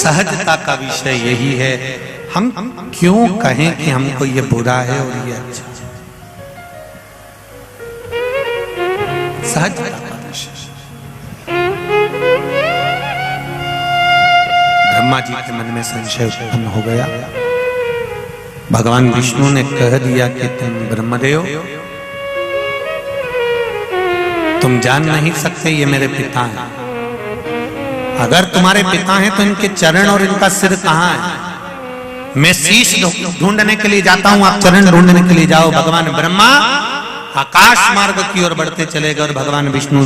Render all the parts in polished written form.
सहजता का विषय यही है। हम क्यों कहें कि हमको ये बुरा है और ये अच्छा? सहजता का विषय। ब्रह्मा जी के मन में संशय उत्पन्न हो गया। भगवान विष्णु ने कह दिया कि तुम ब्रह्मदेव, तुम जान नहीं सकते ये मेरे पिता हैं। अगर तुम्हारे पिता हैं तो इनके चरण और इनका सिर कहाँ है? मैं शीश ढूंढने के लिए जाता हूं, आप चरण ढूंढने के लिए जाओ। भगवान ब्रह्मा आकाश मार्ग की ओर बढ़ते चले गए और भगवान विष्णु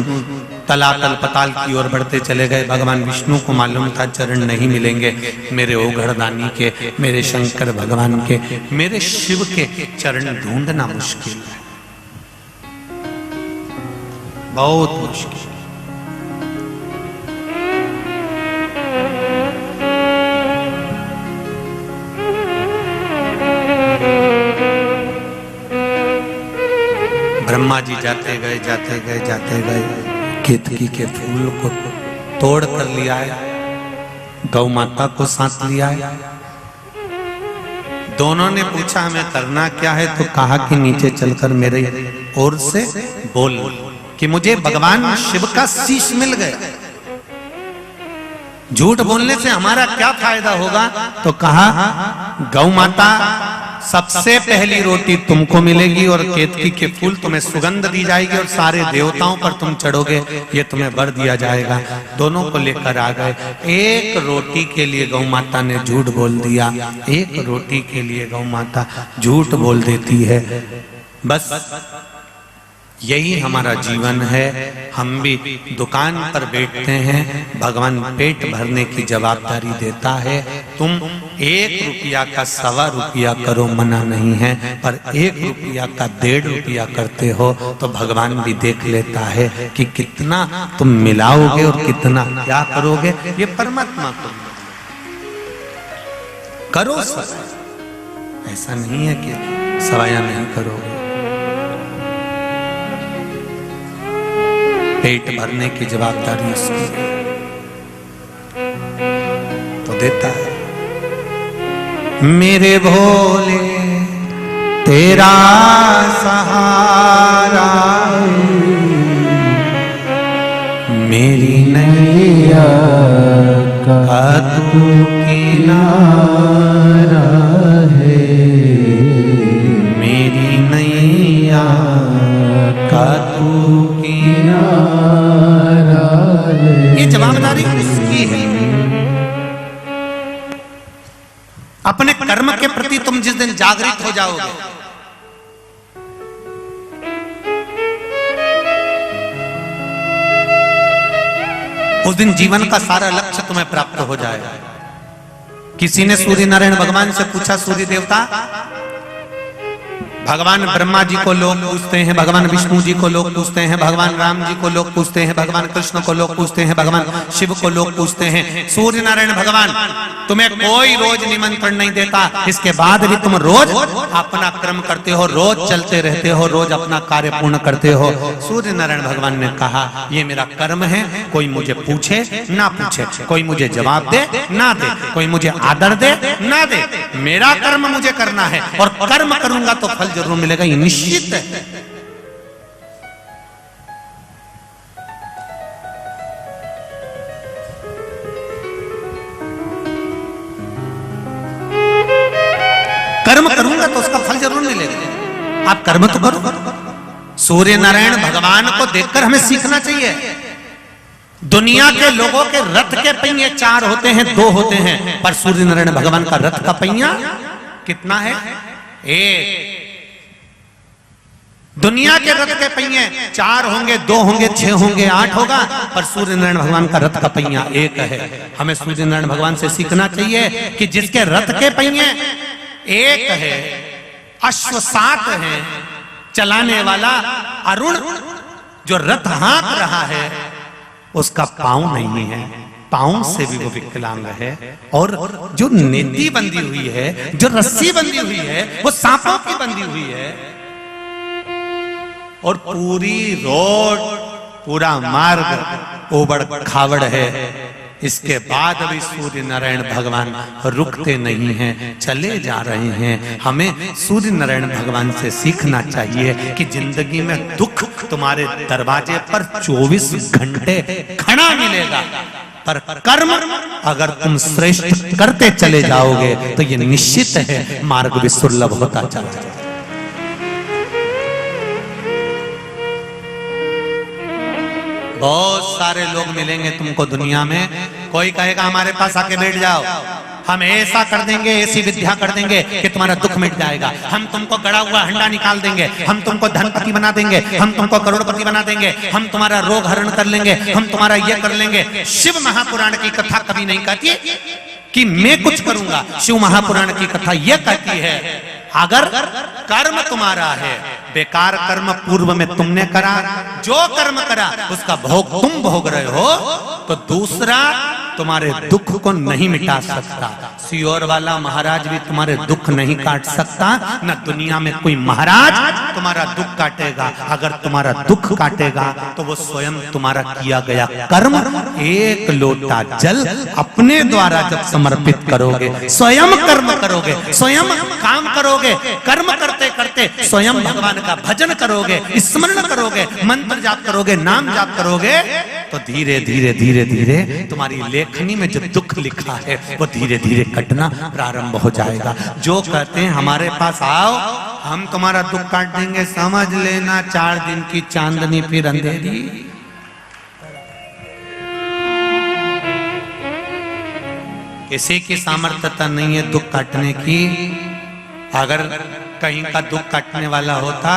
तलातल पताल की ओर बढ़ते चले गए। भगवान विष्णु को मालूम था चरण नहीं मिलेंगे मेरे ओघड़दानी के, मेरे शंकर भगवान के, मेरे शिव के चरण ढूंढना मुश्किल है, बहुत मुश्किल। ब्रह्मा जी जाते गए जाते गए जाते गए, केतकी के फूल को तोड़ कर लिया है, गौ माता को साथ लिया है। दोनों ने पूछा हमें करना क्या है, तो कहा कि नीचे चलकर मेरे ओर से बोल कि मुझे भगवान शिव का शीश मिल गया। झूठ बोलने से हमारा क्या फायदा होगा? तो कहा गौ माता सबसे पहली रोटी तुमको मिलेगी और केतकी के फूल तुम्हें सुगंध दी जाएगी और सारे देवताओं पर तुम चढ़ोगे, ये तुम्हें वर दिया जाएगा। दोनों को लेकर आ गए। एक रोटी के लिए गौ माता ने झूठ बोल दिया। एक रोटी के लिए गौ माता झूठ बोल देती है। बस यही हमारा जीवन है। हम भी दुकान पर बैठते हैं, भगवान पेट भरने की जवाबदारी देता है। तुम 1 रुपया का 1.25 रुपया करो, मना नहीं है, पर 1 रुपया का 1.5 रुपया करते हो तो भगवान भी देख लेता है कि कितना तुम मिलाओगे और कितना क्या करोगे। ये परमात्मा को करो सब, ऐसा नहीं है कि सवाया नहीं करोगे। पेट भरने की जवाबदारी उसकी तो देता है। मेरे भोले तेरा सहारा, मेरी नैया का तू किनारा है, मेरी नैया का तू किनारा है। ये जवाबदारी उसकी है। अपने कर्म के प्रति तुम जिस दिन जागृत हो जाओगे, उस दिन जीवन का सारा लक्ष्य तुम्हें प्राप्त हो जाएगा। किसी ने सूर्य नारायण भगवान से पूछा, सूर्य देवता, भगवान ब्रह्मा जी को लोग पूछते हैं, भगवान विष्णु जी को लोग पूछते हैं, भगवान राम जी को लोग पूछते हैं, भगवान कृष्ण को लोग पूछते हैं, भगवान शिव को लोग पूछते हैं, सूर्य नारायण भगवान तुम्हें कोई रोज निमंत्रण नहीं देता, इसके बाद भी तुम रोज अपना कर्म करते हो, रोज चलते रहते हो, रोज अपना कार्य पूर्ण करते हो। सूर्य नारायण भगवान ने कहा ये मेरा कर्म है, कोई मुझे पूछे ना पूछे, कोई मुझे जवाब दे ना दे, कोई मुझे आदर दे ना दे, मेरा कर्म मुझे करना है और कर्म करूंगा तो फल जरूर मिलेगा, ये निश्चित है। कर्म करूंगा तो उसका फल जरूर मिलेगा। आप कर्म तो करो। सूर्य नारायण भगवान को देखकर हमें सीखना चाहिए। दुनिया के लोगों के रथ के पहिए 4 होते हैं, 2 होते हैं, पर सूर्य नारायण भगवान का रथ का पहिया कितना है? 1। दुनिया के रथ के पहिए 4 होंगे, 2 होंगे, 6 होंगे, 8 होगा, पर सूर्य नारायण भगवान का रथ का पहिया 1 है। हमें सूर्य नारायण भगवान से सीखना चाहिए कि जिसके रथ के पहिए 1 है, अश्व 7 है, चलाने वाला अरुण जो रथ हाँक रहा है उसका पांव नहीं है, पांव से भी वो विकलांग है, और जो नेति बंधी हुई है, जो रस्सी बंधी हुई है, वो सांपों की बंधी हुई है, और पूरी रोड, पूरा मार्ग ओबड़ खावड़ है। इसके बाद भी सूर्य नारायण भगवान रुकते नहीं हैं, चले जा रहे हैं। हमें सूर्य नारायण भगवान से सीखना चाहिए कि जिंदगी में दुख तुम्हारे दरवाजे पर 24 घंटे खड़ा मिलेगा, पर कर्म अगर तुम श्रेष्ठ करते चले जाओगे तो ये निश्चित है मार्ग भी सुलभ होता चला जाएगा। बहुत सारे लोग मिलेंगे तुमको दुनिया में, कोई कहेगा हमारे पास आके बैठ जाओ, हम ऐसा कर देंगे, ऐसी विद्या कर देंगे कि तुम्हारा दुख मिट जाएगा, हम तुमको गड़ा हुआ हंडा निकाल देंगे, हम तुमको धनपति बना देंगे, हम तुमको करोड़पति बना देंगे, हम तुम्हारा रोग हरण कर लेंगे, हम तुम्हारा ये कर लेंगे। शिव महापुराण की कथा कभी नहीं कहती कि मैं कुछ करूंगा। शिव महापुराण की कथा यह कहती है अगर कर्म तुम्हारा है, बेकार कर्म पूर्व में तुमने करा, जो कर्म करा उसका भोग तुम भोग रहे हो, तो दूसरा तुम्हारे दुख को नहीं मिटा सकता। सियोर वाला महाराज भी तुम्हारे दुख नहीं काट सकता, न दुनिया में कोई महाराज तुम्हारा दुख काटेगा। अगर तुम्हारा दुख काटेगा तो वो स्वयं तुम्हारा किया गया कर्म, एक लोटा जल अपने द्वारा जब समर्पित करोगे, स्वयं कर्म करोगे, स्वयं काम करोगे, कर्म करते करते स्वयं भगवान का भजन करोगे, स्मरण करोगे, मंत्र जाप करोगे, नाम जाप करोगे, तो धीरे धीरे धीरे धीरे तुम्हारी लेखनी में जो दुख लिखा है वो धीरे धीरे कटना प्रारंभ हो जाएगा। जो कहते हैं हमारे पास आओ हम तुम्हारा दुख काट देंगे, समझ लेना 4 दिन की चांदनी फिर अंधेरी। किसी की सामर्थ्यता नहीं है दुख काटने की। अगर कहीं का दुख काटने वाला होता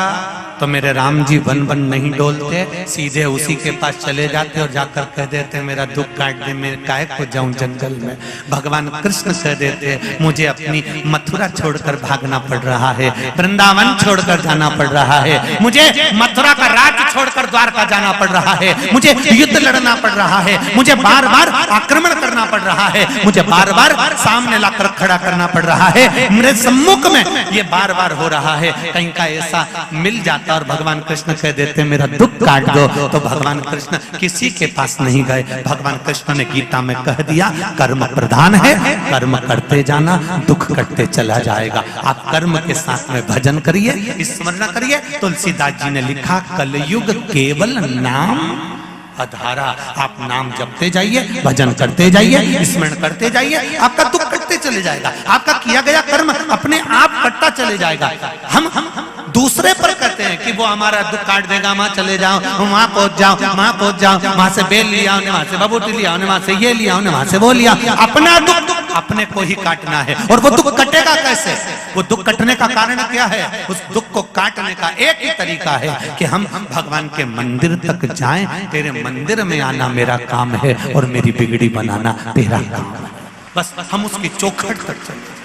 तो मेरे राम जी वन वन नहीं डोलते, सीधे उसी के पास चले जाते और जाकर कह देते मेरा दुख काट दे, मैं काहे को जाऊं जंगल में। भगवान कृष्ण कह देते मुझे अपनी मथुरा छोड़कर भागना पड़ रहा है, वृंदावन छोड़कर जाना पड़ रहा है, मुझे मथुरा का राज्य छोड़कर द्वारका जाना पड़ रहा है, मुझे युद्ध लड़ना पड़ रहा है, मुझे बार बार आक्रमण करना पड़ रहा है, मुझे बार बार सामने लाकर खड़ा करना पड़ रहा है, मेरे सम्मुख में ये बार बार हो रहा है। कहीं का ऐसा मिल जाता और भगवान कृष्ण कह देते मेरा दुख काट दो, तो भगवान कृष्ण किसी के पास नहीं गए। भगवान कृष्ण ने गीता में कह दिया कर्म प्रधान है, कर्म करते जाना, दुख कटते चला जाएगा। आप कर्म के साथ में भजन करिए, स्मरण करिए। तुलसीदास जी ने लिखा कलयुग केवल नाम आधारा। आप नाम जपते जाइए, भजन करते जाइए, स्मरण करते जाइए, आपका दुख कटते चले जाएगा, आपका किया गया कर्म अपने आप कटता चले जाएगा। हम दूसरे पर कहते हैं कि वो हमारा दुख काट देगा, वहां चले जाओ, वहां पहुंच जाओ, वहां पहुंच जाओ, वहां से बेल लिया, वहां से बबूटी लिया, वहां से ये लिया, वहां से वो लिया। अपना दुख अपने को ही काटना है। और वो दुख कटेगा कैसे? वो दुख कटने का कारण क्या है? उस दुख को काटने का एक ही तरीका है कि हम भगवान के मंदिर तक जाएं। तेरे मंदिर में आना मेरा काम है और मेरी बिगड़ी बनाना तेरा काम है। बस हम उसकी चौखट तक चलें।